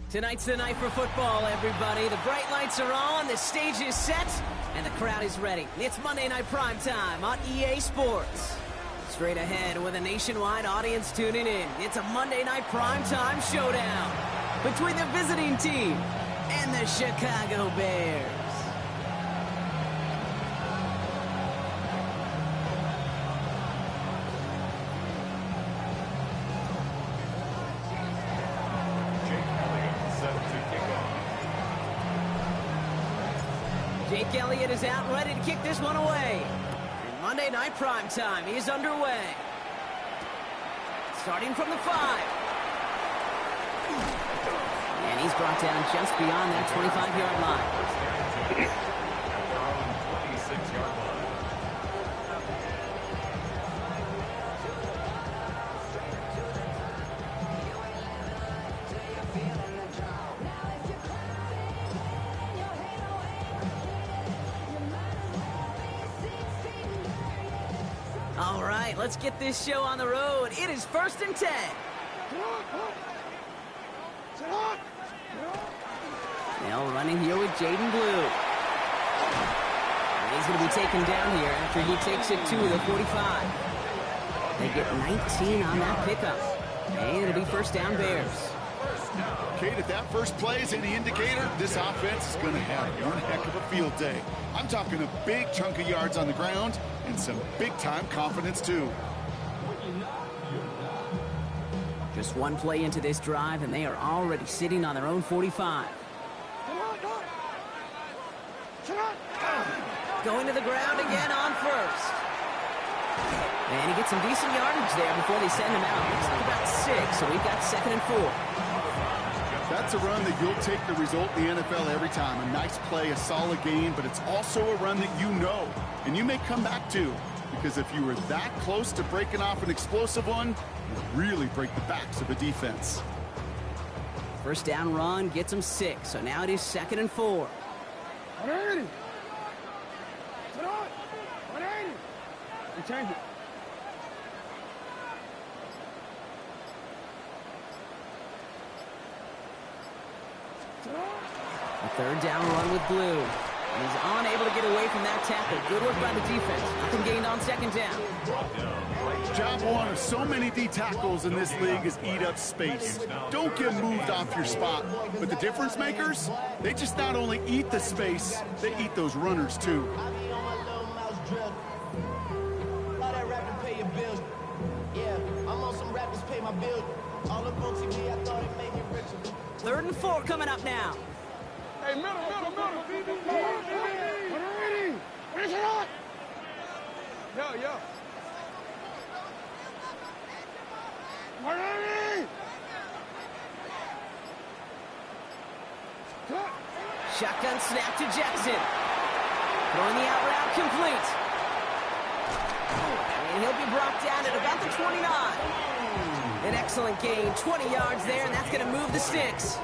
Tonight's the night for football, everybody. The bright lights are on, the stage is set, and the crowd is ready. It's Monday Night Primetime on EA Sports. Straight ahead with a nationwide audience tuning in, it's a Monday Night Primetime showdown between the visiting team and the Chicago Bears. Jake Elliott is out, ready to kick this one away. And Monday Night Primetime is underway. Starting from the 5. And he's brought down just beyond that 25-yard line. All right, let's get this show on the road. It is 1st and 10. Now running here with Jaden Blue. And he's going to be taken down here after he takes it to the 45. They get 19 on that pickup. And it'll be 1st down Bears. Kate, if that first play is any indicator, this offense is going to have one heck of a field day. I'm talking a big chunk of yards on the ground and some big-time confidence, too. Just one play into this drive, and they are already sitting on their own 45. Going to the ground again on 1st. And he gets some decent yardage there before they send him out. Looks like about 6, so we've got 2nd and 4. That's a run that you'll take the result in the NFL every time. A nice play, a solid game, but it's also a run that you know, and you may come back to. Because if you were that close to breaking off an explosive one, you really break the backs of a defense. 1st down run gets them 6, so now it is 2nd and 4. Change it. A 3rd down run with Blue. And he's unable to get away from that tackle. Good work by the defense. Nothing gained on 2nd down. Job one of so many D tackles in this league is eat up space. Don't get moved off your spot. But the difference makers, they just not only eat the space, they eat those runners too. 3rd and 4 coming up now. Hey, middle. Finish it up. Yo. Shotgun snap to Jackson. Throwing the out route complete. And he'll be brought down at about the 29. An excellent gain, 20 yards there, and that's going to move the sticks.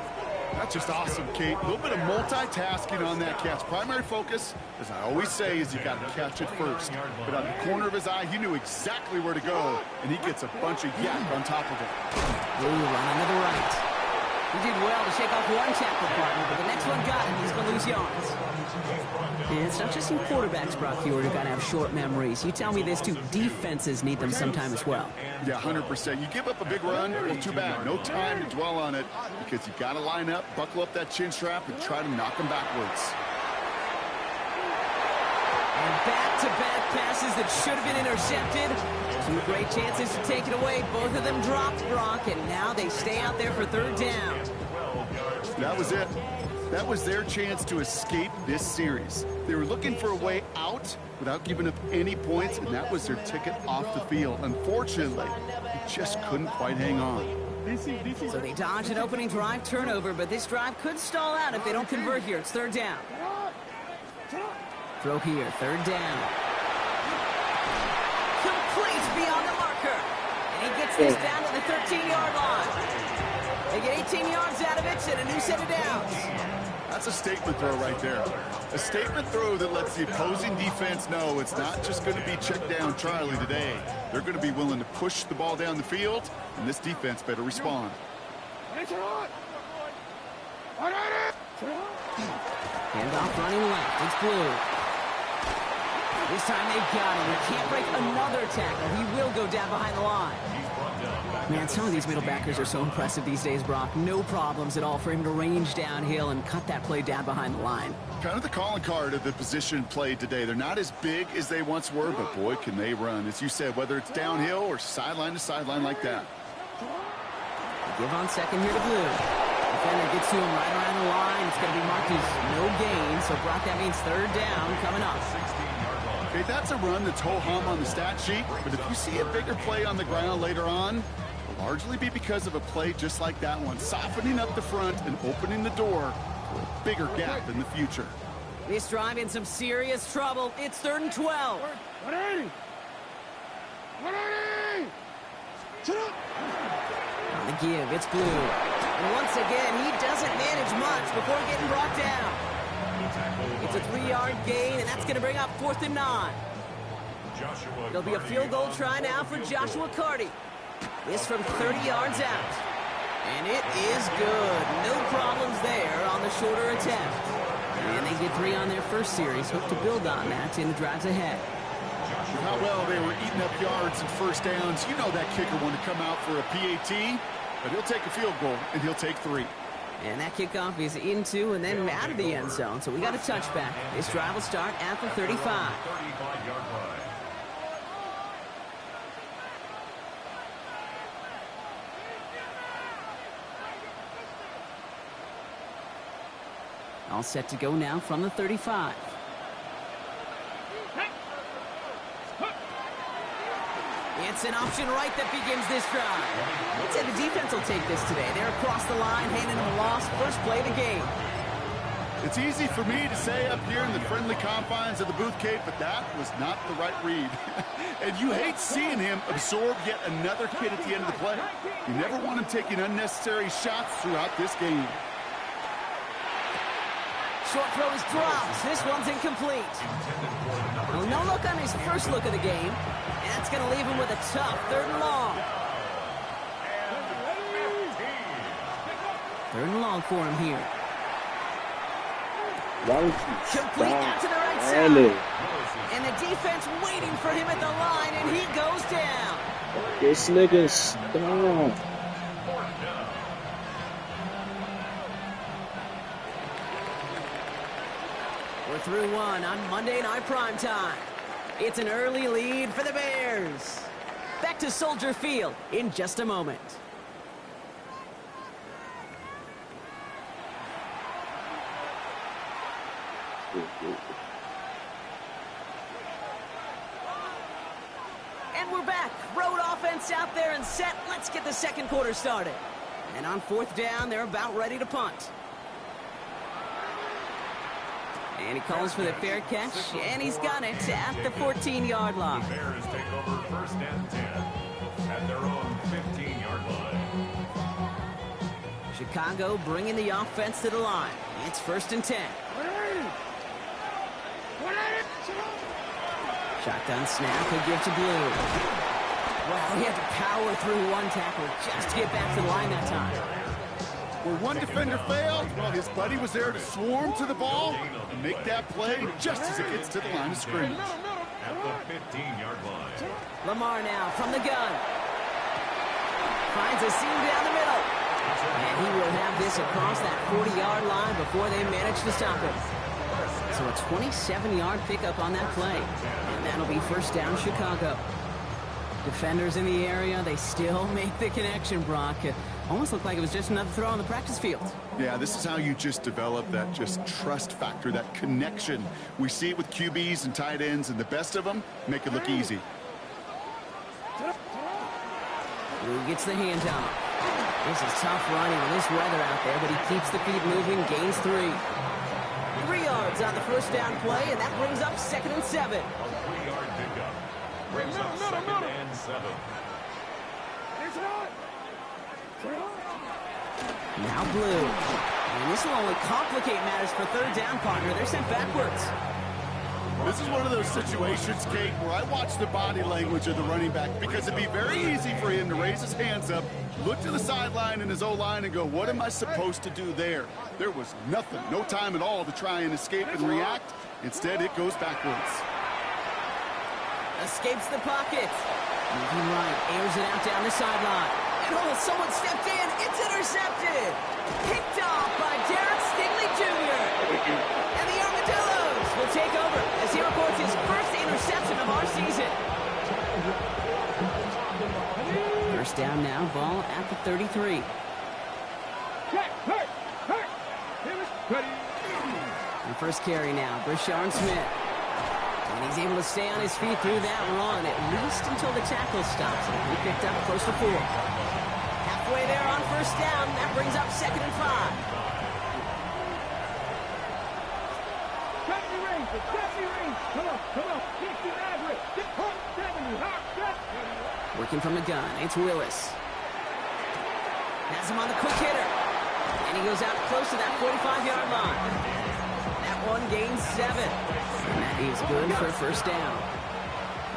That's just awesome, Kate. A little bit of multitasking on that catch. Primary focus, as I always say, is you got to catch it first. But out the corner of his eye, he knew exactly where to go, and he gets a bunch of yak on top of it. Blue running to the right. He did well to shake off one tackle partner, but the next one got him. He's going to lose yards. And it's not just in quarterbacks, Brock Huard, who got to have short memories. You tell me this, too. Defenses need them sometime as well. Yeah, 100%. You give up a big run, well, too bad. No time to dwell on it because you got to line up, buckle up that chin strap, and try to knock them backwards. And back-to-back passes that should have been intercepted. Some great chances to take it away. Both of them dropped, Brock, and now they stay out there for 3rd down. That was it. That was their chance to escape this series. They were looking for a way out without giving up any points, and that was their ticket off the field. Unfortunately, they just couldn't quite hang on. So they dodge an opening drive turnover, but this drive could stall out if they don't convert here. It's 3rd down. Throw here, 3rd down. Complete beyond the marker. And he gets this down to the 13-yard line. They get 18 yards out of it and a new set of downs. That's a statement throw right there. A statement throw that lets the opposing defense know it's not just going to be check down Charlie today. They're going to be willing to push the ball down the field, and this defense better respond. Handoff running left. It's Blue. This time they've got him. He can't break another tackle. He will go down behind the line. Man, some of these middle backers are so impressive these days, Brock. No problems at all for him to range downhill and cut that play down behind the line. Kind of the calling card of the position played today. They're not as big as they once were, but boy, can they run. As you said, whether it's downhill or sideline to sideline like that. Give on second here to Blue. Defender gets to him right around the line. It's going to be marked as no gain. So, Brock, that means third down coming up. Okay, that's a run that's ho-hum on the stat sheet, but if you see a bigger play on the ground later on, it'll largely be because of a play just like that one, softening up the front and opening the door for a bigger gap in the future. This drive in some serious trouble. It's 3rd and 12. 180! 180! Shut up! On the give, it's Blue. And once again, he doesn't manage much before getting brought down. It's a 3-yard gain, and that's going to bring up 4th and 9. There'll be a field goal try now for Joshua Carty. This from 30 yards out. And it is good. No problems there on the shorter attempt. And they get 3 on their first series. Hope to build on that in the drives ahead. How well they were eating up yards and first downs. You know that kicker wanted to come out for a PAT, but he'll take a field goal, and he'll take 3. And that kickoff is into and then out of the end zone. So we got a touchback. This drive will start at the 35. All set to go now from the 35. It's an option right that begins this drive. I'd say the defense will take this today. They're across the line, handing them a loss. First play of the game. It's easy for me to say up here in the friendly confines of the booth, Kate, but that was not the right read. And you hate seeing him absorb yet another kid at the end of the play. You never want him taking unnecessary shots throughout this game. Short throw is dropped. This one's incomplete. Well, no look on his first look of the game. And that's going to leave him with a tough 3rd and long. 3rd and long for him here. Complete out to the right side. And the defense waiting for him at the line, and he goes down. This nigga's down. We're through one on Monday Night Primetime. It's an early lead for the Bears. Back to Soldier Field in just a moment. And we're back. Road offense out there and set. Let's get the second quarter started. And on 4th down, they're about ready to punt. And he calls for the fair catch, and he's got it at the 14-yard line. The Bears take over 1st and 10 at their own 15-yard line. Chicago bringing the offense to the line. It's 1st and 10. Shotgun snap, he'll give to Blue. Wow, he had to power through one tackle just to get back to the line that time. Where one defender failed, well, his buddy was there to swarm to the ball and make that play just as it gets to the line of scrimmage. At the 15-yard line. Lamar now from the gun. Finds a seam down the middle. And he will have this across that 40-yard line before they manage to stop it. So a 27-yard pickup on that play. And that'll be 1st down Chicago. Defenders in the area, they still make the connection, Brock. It almost looked like it was just another throw on the practice field. Yeah, this is how you just develop that just trust factor, that connection. We see it with QBs and tight ends, and the best of them make it look easy. Blue gets the handoff. This is tough running with this weather out there, but he keeps the feet moving, gains 3. 3 yards on the 1st down play, and that brings up 2nd and 7. A 3-yard pickup. Brings up 2nd and 7. Now Blue. And this will only complicate matters for 3rd down, partner. They're sent backwards. This is one of those situations, Kate, where I watch the body language of the running back because it'd be very easy for him to raise his hands up, look to the sideline in his O-line and go, what am I supposed to do there? There was nothing, no time at all to try and escape and react. Instead, it goes backwards. Escapes the pocket. Moving right, airs it out down the sideline. And oh, someone stepped in. It's intercepted. Picked off by Derek Stingley Jr. And the Armadillos will take over as he records his first interception of our season. First down now, ball at the 33. And first carry now, Brashard Smith. And he's able to stay on his feet through that run, at least until the tackle stops him. He picked up close to 4. Halfway there on first down, that brings up 2nd and 5. Working from the gun, it's Willis. Has him on the quick hitter. And he goes out close to that 45-yard line. That one gains 7. And that is good for a first down.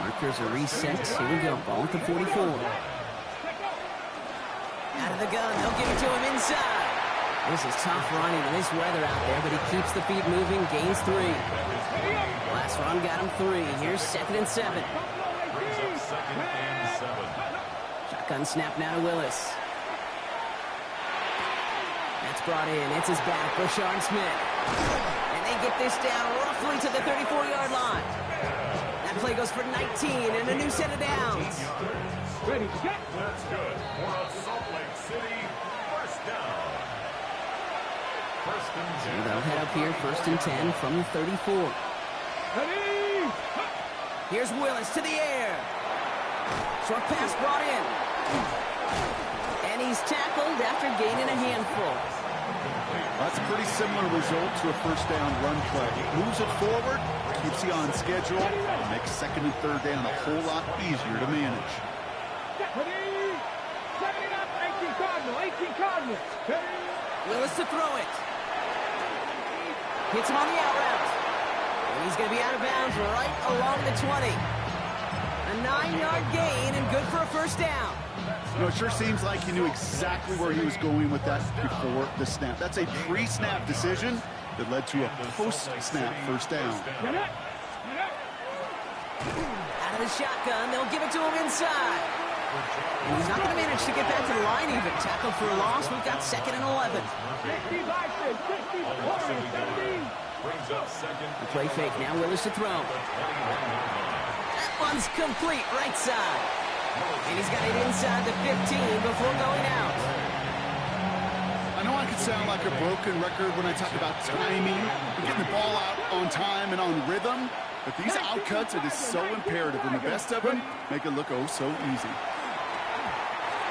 Markers are reset. Here we go, ball at the 44. Out of the gun, they'll give it to him inside. This is tough running in this weather out there, but he keeps the feet moving, gains 3. Last run got him 3. Here's 2nd and 7. Shotgun snap now to Willis. That's brought in. It's his back, Brashard Smith. And they get this down roughly to the 34-yard line. That play goes for 19 and a new set of downs. Ready, set. That's good for a Salt Lake City first down. First and 10. So they'll head up here, 1st and 10 from the 34. Ready. Here's Willis to the air. Short pass brought in. And he's tackled after gaining a handful. That's a pretty similar result to a first down run play. Moves it forward, keeps you on schedule, and makes 2nd and 3rd down a whole lot easier to manage. Ready. 18 Cardinal. 18 Cardinal. Willis to throw it. Hits him on the out route. And he's going to be out of bounds right along the 20. A 9-yard gain and good for a first down. You know, it sure seems like he knew exactly where he was going with that before the snap. That's a pre-snap decision that led to a post-snap first down. Out of the shotgun, they'll give it to him inside. And he's not going to manage to get back to the line even. Tackled for a loss. We've got 2nd and 11. The play fake. Now Willis to throw. That one's complete right side. And he's got it inside the 15 before going out. I know I could sound like a broken record when I talk about timing and getting the ball out on time and on rhythm, but these outcuts, it is so imperative, and the best of them make it look oh so easy.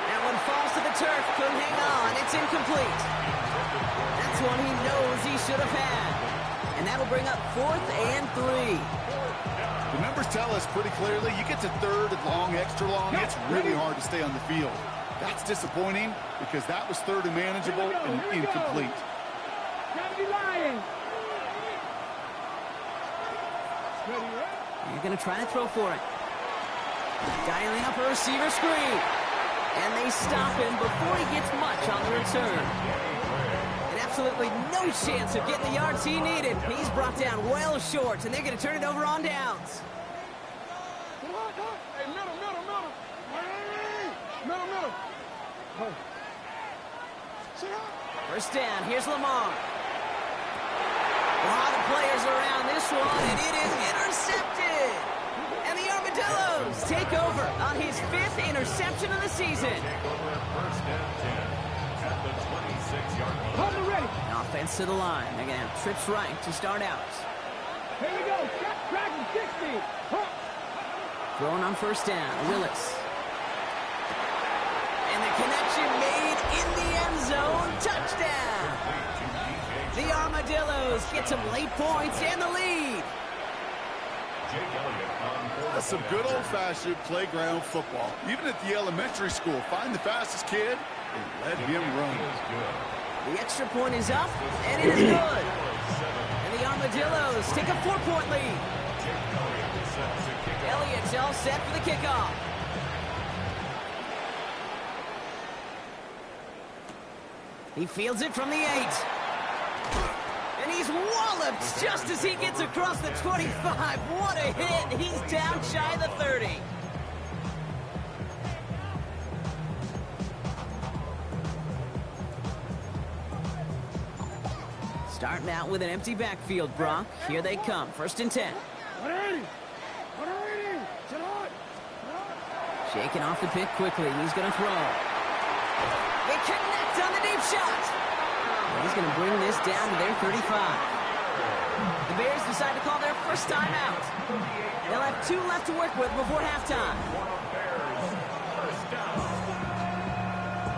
That one falls to the turf. Couldn't hang on. It's incomplete. That's one he knows he should have had. And that'll bring up 4th and 3. The numbers tell us pretty clearly, you get to 3rd and long, extra long, it's really hard to stay on the field. That's disappointing because that was 3rd and manageable and incomplete. You're going to try to throw for it. Dialing up a receiver screen. And they stop him before he gets much on the return. And absolutely no chance of getting the yards he needed. He's brought down well short, and they're going to turn it over on downs. First down, here's Lamar. A lot of players around this one, and it is intercepted. And the Armadillos take over on his 5th interception of the season. First and 10 at the 26-yard line. Hold it ready. Offense to the line. They're going to have trips right to start out. Here we go. Dragon 60. Throwing on first down, Willis. And the connection made in the end zone. Touchdown. The Armadillos get some late points and the lead. That's some good old-fashioned playground football. Even at the elementary school, find the fastest kid and let him run. The extra point is up, and it is good. And the Armadillos take a 4-point lead. He's all set for the kickoff. He fields it from the 8. And he's walloped just as he gets across the 25. What a hit. He's down shy of the 30. Starting out with an empty backfield, Brock. Here they come. 1st and 10. Shaking off the pick quickly. He's going to throw. They connect on the deep shot. He's going to bring this down to their 35. The Bears decide to call their first timeout. They'll have 2 left to work with before halftime.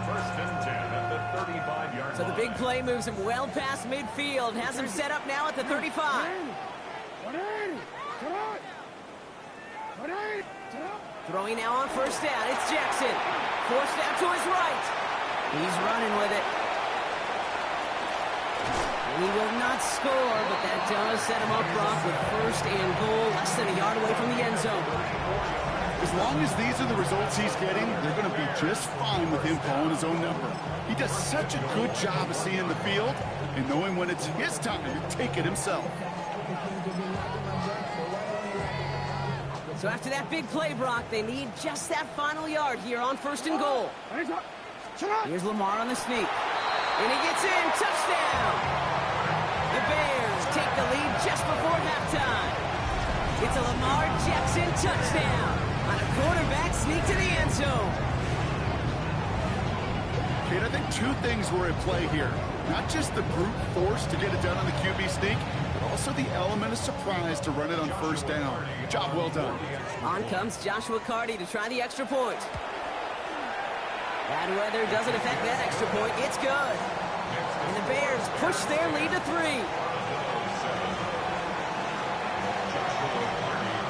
First and 10 at the 35-yard So the big play moves him well past midfield. Has him set up now at the 35. Throwing now on 1st down. It's Jackson. Forced out to his right. He's running with it. And he will not score, but that does set him up, Brock, with 1st and goal, less than a yard away from the end zone. As long as these are the results he's getting, they're going to be just fine with him calling his own number. He does such a good job of seeing the field and knowing when it's his time to take it himself. So after that big play, Brock, they need just that final yard here on 1st and goal. Here's Lamar on the sneak. And he gets in. Touchdown! The Bears take the lead just before halftime. It's a Lamar Jackson touchdown on a quarterback sneak to the end zone. Kate, I think 2 things were at play here. Not just the brute force to get it done on the QB sneak, but also the element of surprise to run it on 1st down. Job well done. On comes Joshua Carty to try the extra point. Bad weather doesn't affect that extra point. It's good. And the Bears push their lead to 3.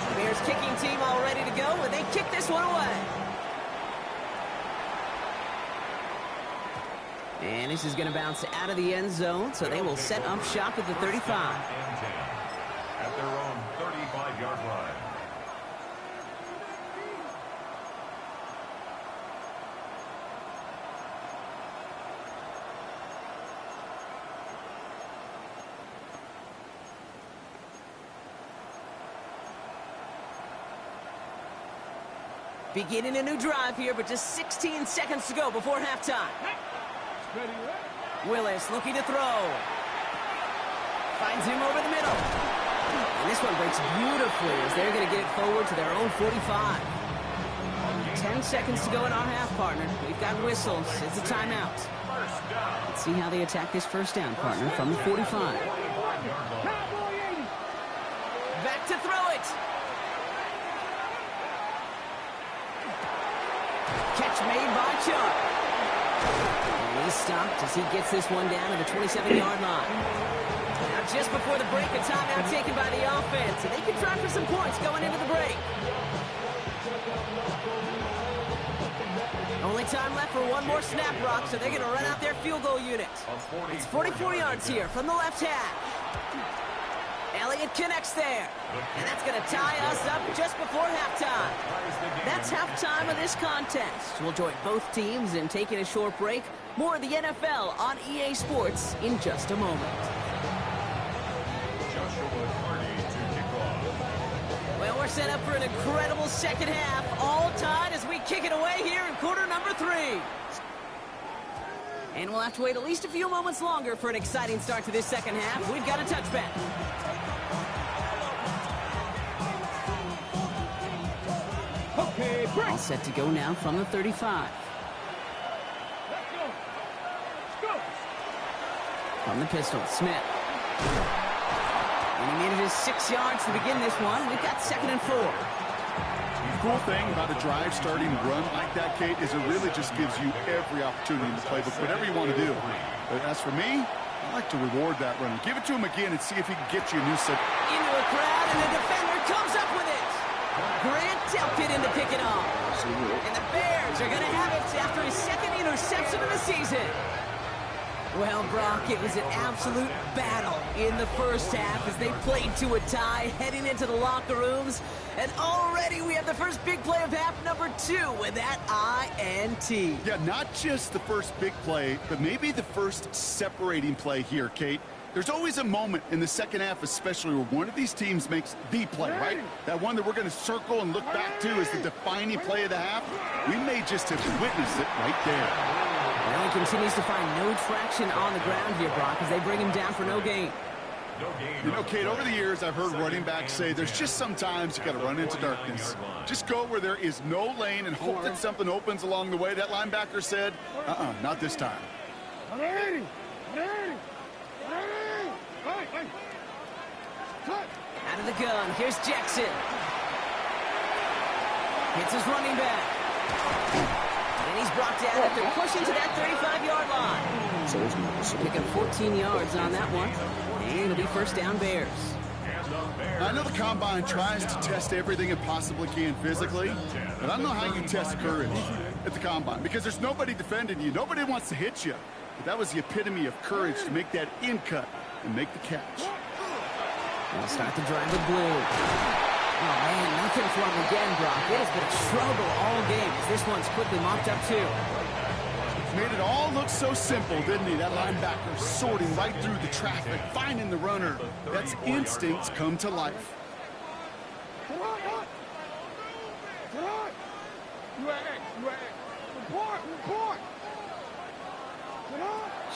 The Bears kicking team all ready to go, and they kick this one away. And this is going to bounce out of the end zone, so they will set up shop at the 35. At their own 35-yard line. Beginning a new drive here, but just 16 seconds to go before halftime. Willis looking to throw. Finds him over the middle. And this one breaks beautifully as they're going to get it forward to their own 45. 10 seconds to go in our half, partner. We've got whistles. It's a timeout. Let's see how they attack this 1st down, partner, from the 45. Back to throw it. Catch made by Chuck. And he's stopped as he gets this one down to the 27-yard line. Now just before the break, a timeout taken by the offense. And they can try for some points going into the break. Only time left for one more snap, Brock, so they're going to run out their field goal unit. It's 44 yards here from the left half. Elliott connects there. And that's going to tie us up just before halftime. That's halftime of this contest. We'll join both teams in taking a short break. More of the NFL on EA Sports in just a moment. Well, we're set up for an incredible second half. All tied as we kick it away here in quarter number 3. And we'll have to wait at least a few moments longer for an exciting start to this second half. We've got a touchback. Okay, break. All set to go now from the 35. Let's go. Let's go. From the pistol, Smith. And he needed his 6 yards to begin this one. We've got 2nd and 4. The cool thing about a drive starting run like that, Kate, is it really just gives you every opportunity in the playbook, whatever you want to do. But as for me, I like to reward that runner. Give it to him again and see if he can get you a new set. Into a crowd, and the defender comes up with it. Grant Delk it in to pick it off. And the Bears are going to have it after his 2nd interception of the season. Well, Brock, it was an absolute battle in the first half as they played to a tie, heading into the locker rooms. And already we have the first big play of half number 2 with that INT. Yeah, not just the first big play, but maybe the first separating play here, Kate. There's always a moment in the second half, especially where one of these teams makes the play, right? That one that we're going to circle and look back to as the defining play of the half. We may just have witnessed it right there. Well, he continues to find no traction on the ground here, Brock, as they bring him down for no gain. You know, Kate, over the years, I've heard running backs say there's just sometimes you got to run into darkness. Just go where there is no lane and hope that something opens along the way. That linebacker said, not this time. Out of the gun, here's Jackson. Hits his running back. And he's brought down after pushing to that 35-yard line. Pick up 14 yards on that one. And it'll be first down Bears. I know the Combine tries to test everything it possibly can physically, but I don't know how you test courage at the Combine because there's nobody defending you. Nobody wants to hit you. But that was the epitome of courage to make that in cut and make the catch. We'll start the drive with Blue. Oh, man, nothing for him again, Brock. It has been a struggle all game as this one's quickly mopped up, too. Made it all look so simple, didn't he? That linebacker sorting right through the traffic, finding the runner. That's instincts come to life.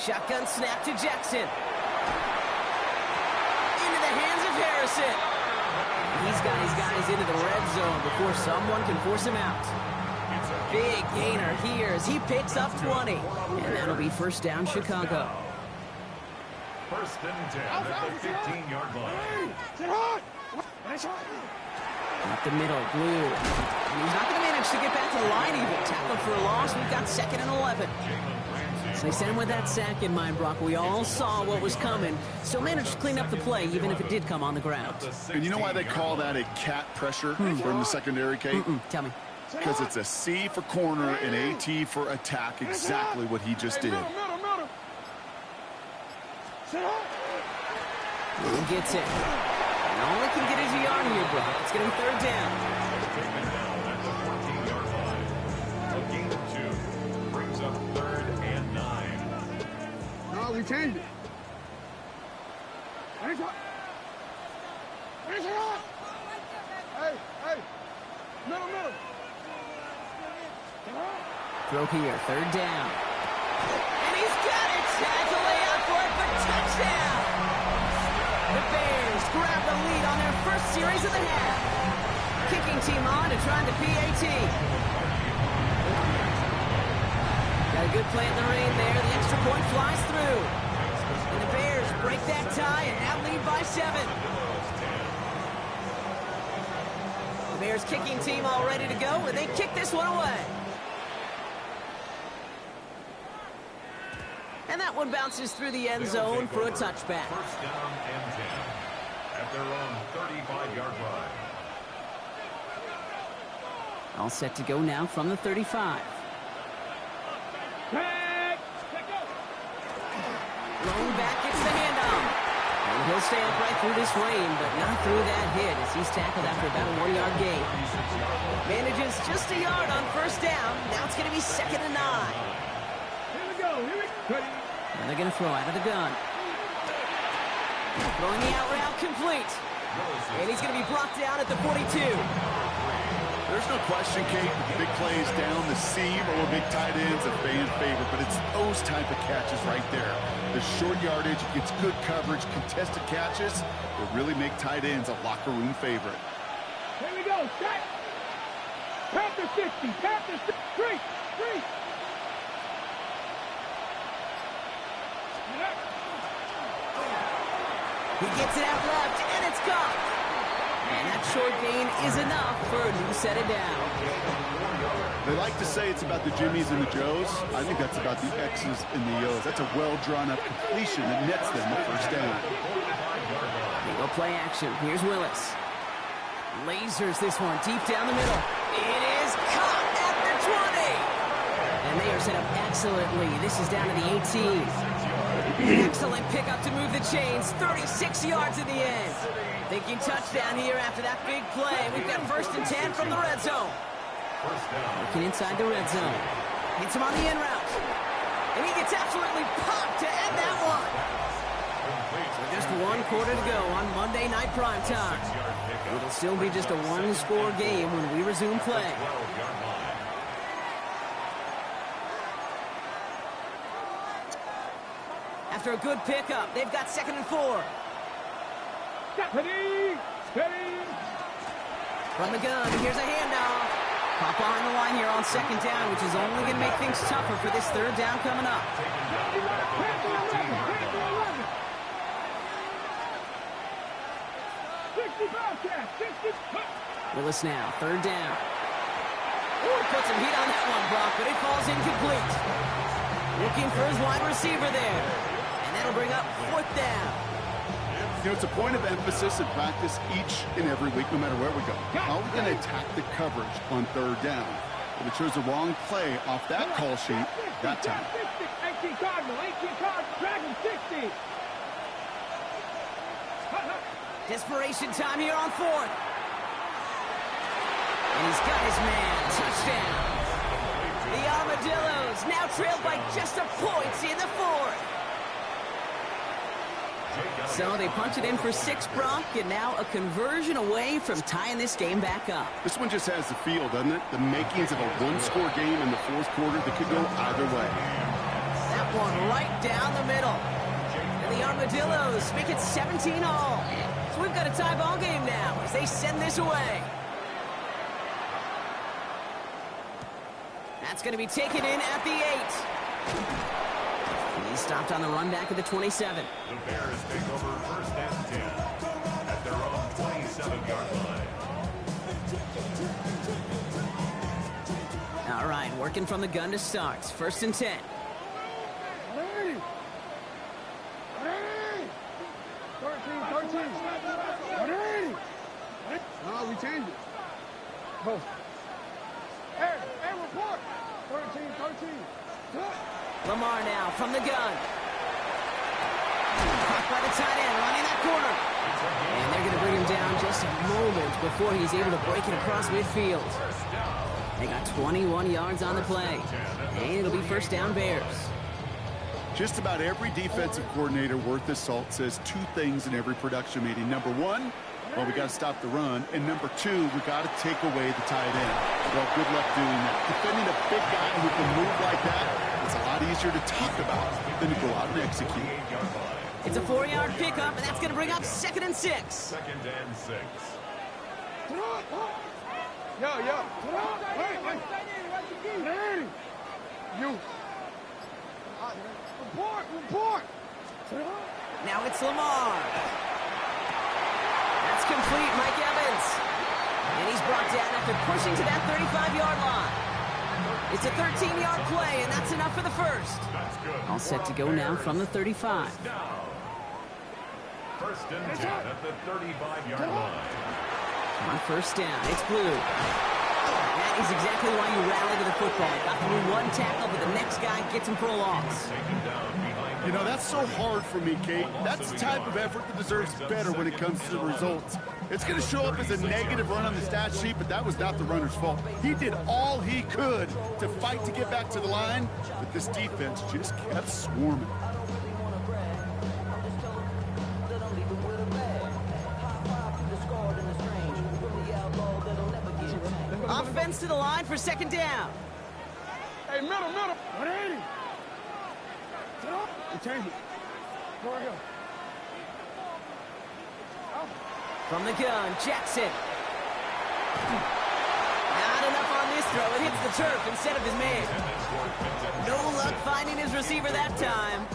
Shotgun snap to Jackson. Into the hands of Harrison. He's got his guys into the red zone before someone can force him out. Big gainer here as he picks up 20. And that'll be first down Chicago. First and 10 at the 15-yard line. Up the middle, Blue. And he's not going to manage to get back to the line even. Tackle for a loss. We've got 2nd and 11. So they sent him with that sack in mind, Brock. We all saw what was coming. Still managed to clean up the play, even if it did come on the ground. And you know why they call that a cat pressure from the secondary, Kate? Tell me. Because it's a C for corner and a T for attack, exactly what he just did. Blue gets it. And all he can get is a yard here, Brock. It's going to be third down. A gain of 2 brings up 3rd and 9. No, we changed it. Hey, middle. Throw here, third down. And he's got it! Has a layout for it, but touchdown! The Bears grab the lead on their first series of the half. Kicking team on and trying the PAT. Got a good play in the rain there. The extra point flies through. And the Bears break that tie and now lead by 7. The Bears kicking team all ready to go, and they kick this one away. And that one bounces through the end zone for a touchback. First down and 10 at their own 35-yard line. All set to go now from the 35. Rolling back, gets the handoff. And he'll stay upright through this rain, but not through that hit as he's tackled after about a 1-yard gain. Manages just a yard on first down. Now it's going to be 2nd and 9. Here we go. And they're going to throw out of the gun. Throwing the out route complete. And he's going to be brought down at the 42. There's no question, Kate, big plays down the seam or big tight ends a fan favorite, but it's those type of catches right there. The short yardage, gets good coverage, contested catches will really make tight ends a locker room favorite. Here we go. Set. Panther 60. Panther 60. Three. He gets it out left, and it's caught. And that short gain is enough for a new set of down. They like to say it's about the Jimmies and the Joes. I think that's about the X's and the O's. That's a well-drawn-up completion that nets them the first down. They go play action. Here's Willis. Lasers this one deep down the middle. It is caught at the 20. And they are set up excellently. This is down to the 18. Excellent pickup to move the chains. 36 yards in the end. Thinking touchdown here after that big play. We've got 1st and 10 from the red zone. Looking inside the red zone. Hits him on the in route. And he gets absolutely popped to end that one. So just 1 quarter to go on Monday Night Primetime. It'll still be just a 1-score game when we resume play. After a good pickup, they've got 2nd and 4. Steady! From the gun, here's a handoff. Pop behind the line here on 2nd down, which is only going to make things tougher for this 3rd down coming up. Willis now, 3rd down. Oh, puts some heat on that one, Brock, but it falls incomplete. Looking for his wide receiver there. And that'll bring up 4th down. You know, it's a point of emphasis in practice each and every week, no matter where we go. How are we going to attack the coverage on 3rd down? But it shows the wrong play off that call sheet that time. 18 Cardinal, Dragon 60. Desperation time here on 4th. And he's got his man. Touchdown. The Armadillos now trailed by just a point in the 4th. So they punch it in for 6, Brock, and now a conversion away from tying this game back up. This one just has the feel, doesn't it? The makings of a 1-score game in the 4th quarter that could go either way. That one right down the middle. And the Armadillos make it 17 all. So we've got a tie ball game now as they send this away. That's going to be taken in at the 8. He's stopped on the run back at the 27. The Bears take over 1st and 10 at their own 27-yard line. All right, working from the gun to start. 1st and 10. 13. No, we changed it. Oh. Hey, report. 13. Lamar now from the gun. Caught by the tight end, running that corner. And they're going to bring him down just a moment before he's able to break it across midfield. They got 21 yards on the play. And it'll be 1st down Bears. Just about every defensive coordinator worth his salt says 2 things in every production meeting. Number 1, well, we got to stop the run. And number 2, we got to take away the tight end. Well, good luck doing that. Defending a big guy who can move like that, it's a lot easier to talk about than to go out and execute. It's a 4-yard pickup, and that's going to bring up 2nd and 6. 2nd and 6. Yo. Hey. You. Report. Now it's Lamar. That's complete, Mike Evans. And he's brought down after pushing to that 35-yard line. It's a 13-yard play, and that's enough for the 1st. All set to go now from the 35. 1st and 10 at the 35-yard line. On 1st down, it's blue. That is exactly why you rally to the football. Got through 1 tackle, but the next guy gets him for a loss. You know, that's so hard for me, Kate. That's the type of effort that deserves better when it comes to the results. It's going to show up as a negative run on the stat sheet, but that was not the runner's fault. He did all he could to fight to get back to the line, but this defense just kept swarming. Offense to the line for 2nd down. Hey, middle. 180. We change it. Go right here. From the gun, Jackson. Not enough on this throw. It hits the turf instead of his man. No luck finding his receiver that time.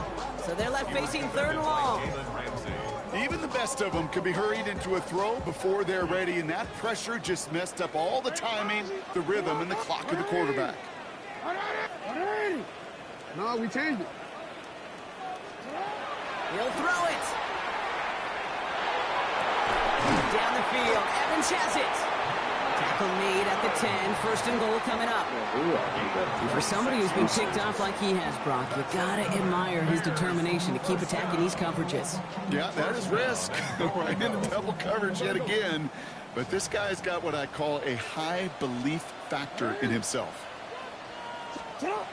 So they're left facing 3rd and long. Even the best of them can be hurried into a throw before they're ready, and that pressure just messed up all the timing, the rhythm, and the clock of the quarterback. 180. No, we changed it. He'll throw it. Down the field. Evans has it. tackle made at the 10. First and goal coming up. And for somebody who's been picked off like he has, Brock, you gotta admire his determination to keep attacking these coverages. Yeah, that is risk. Right into double coverage yet again. But this guy's got what I call a high belief factor in himself. Now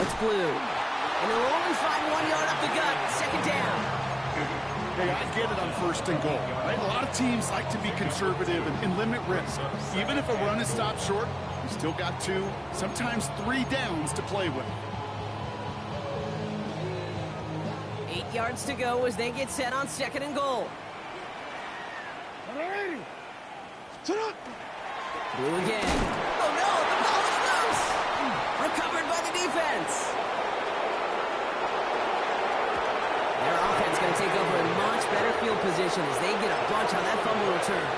it's blue. And he'll only find 1 yard up the gut. Second down. Hey, I get it on first and goal. Right? A lot of teams like to be conservative and limit risk. Even if a run is stopped short, you still got 2, sometimes 3 downs to play with. 8 yards to go as they get set on second and goal. Blue again. Oh no, the ball is loose. Recovered by the defense. Their offense going to take over a much better field position as they get a bunch on that fumble return.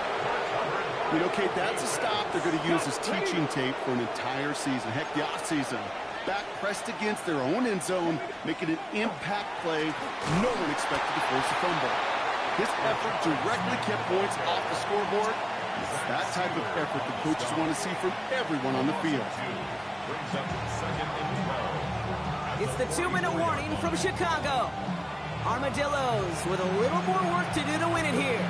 You know, Kate, that's a stop they're going to use as teaching tape for an entire season. Heck, the offseason. Back pressed against their own end zone, making an impact play. No one expected to force a fumble. His effort directly kept points off the scoreboard. It's that type of effort the coaches want to see from everyone on the field. It's the 2-minute warning from Chicago. Armadillos with a little more work to do to win it here.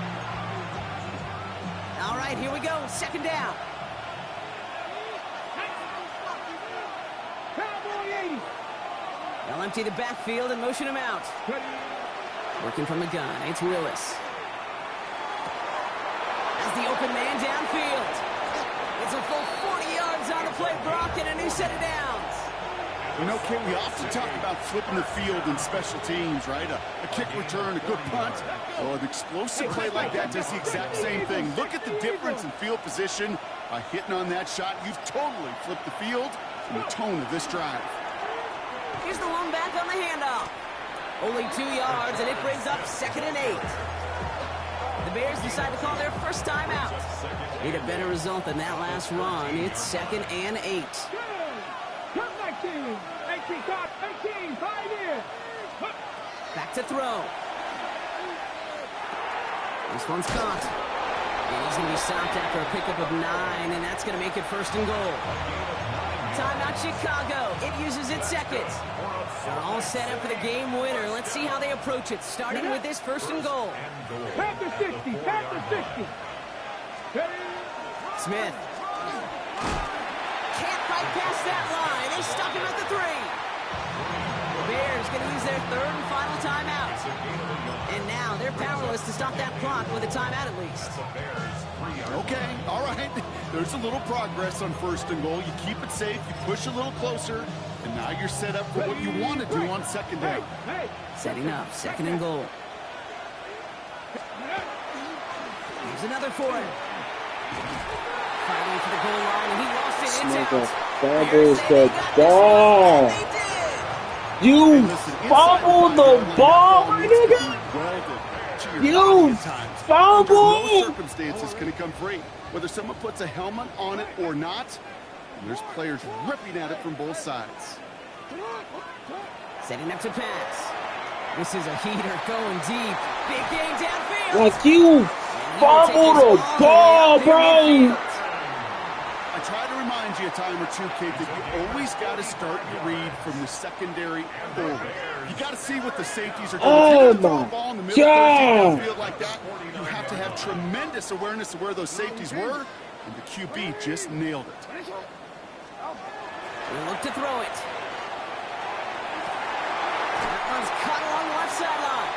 All right, here we go. Second down. They'll empty the backfield and motion him out. Working from the gun, it's Willis. As the open man downfield. It's a full 40 yards on the play, Brock, and a new set of downs. You know, Kate, we often talk about flipping the field in special teams, right? A kick return, a good punt. Well, an explosive play like that does the exact same thing. Look at the difference in field position. By hitting on that shot, you've totally flipped the field and the tone of this drive. Here's the one back on the handoff. Only 2 yards, and it brings up 2nd and 8. The Bears decide to call their first time out. Need a better result than that last run. It's 2nd and 8. Back to throw. This one's caught. And he's going to be stopped after a pickup of 9, and that's going to make it 1st and goal. Timeout Chicago. It uses its second. They're all set up for the game winner. Let's see how they approach it, starting with this 1st and goal. Panther 60, Panther 60. Smith. Can't fight past that line. They stop him at the 3. The Bears going to use their 3rd and final timeout. And now they're powerless to stop that clock with a timeout at least. Okay, all right. There's a little progress on 1st and goal. You keep it safe, you push a little closer, and now you're set up for what you want to do on 2nd down. Setting up 2nd and goal. Here's another for him. Fighting for the goal line, and he lost it. It's out. Fumbles the ball. You fumbled the ball, my nigga. You fumbled. No circumstances can it come free. Whether someone puts a helmet on it or not, there's players ripping at it from both sides. Setting up to pass. This is a heater going deep. Big game downfield. Like you fumbled the ball, bro. I try to remind you a time or two, Kate, that you always got to start your read from the secondary forward. You got to see what the safeties are doing. Oh, if you my ball in the middle God. of the field like that, you have to have tremendous awareness of where those safeties were, and the QB just nailed it. We'll look to throw it. That one's cut along the left sideline.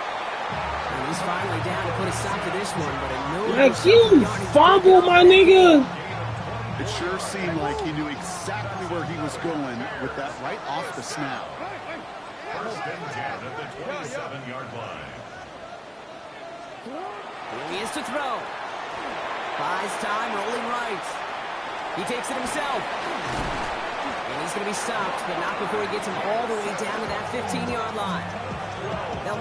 And he's finally down to put a stop to this one, but a no. Like you fumbled, my nigga. It sure seemed like he knew exactly where he was going with that right off the snap. 1st and 10 at the 27-yard line. Here he is to throw. Buys time, rolling right. He takes it himself. And he's going to be stopped, but not before he gets him all the way down to that 15-yard line.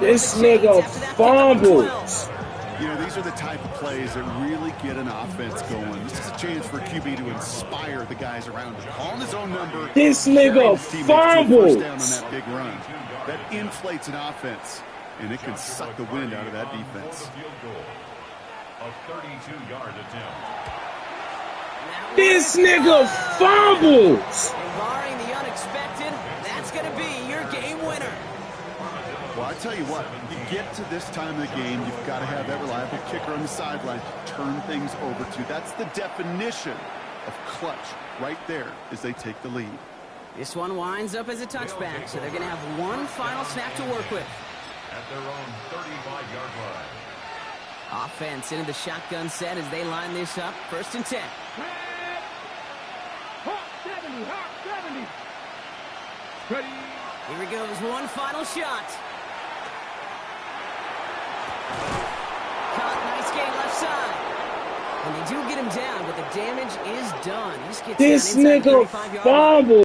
This nigga fumbled. You know, these are the type of plays that really get an offense going. This is a chance for a QB to inspire the guys around him. Calling his own number. This nigga fumbled. Down on that big run. That inflates an offense, and it can suck the wind out of that defense. A 32-yard attempt. This nigga fumbles. And barring the unexpected, that's going to be your game winner. Well, I tell you what, you get to this time of the game, you've got to have that reliable kicker on the sideline to turn things over to. That's the definition of clutch right there as they take the lead. This one winds up as a touchback, so they're going to have one final snap to work with. At their own 35-yard line. Offense into the shotgun set as they line this up. 1st and 10. Hawk 70, Hawk 70. Ready. Here he goes, one final shot. Caught, nice gain left side. And they do get him down, but the damage is done. He just gets This down inside the nigga 35-yard line. fumbled.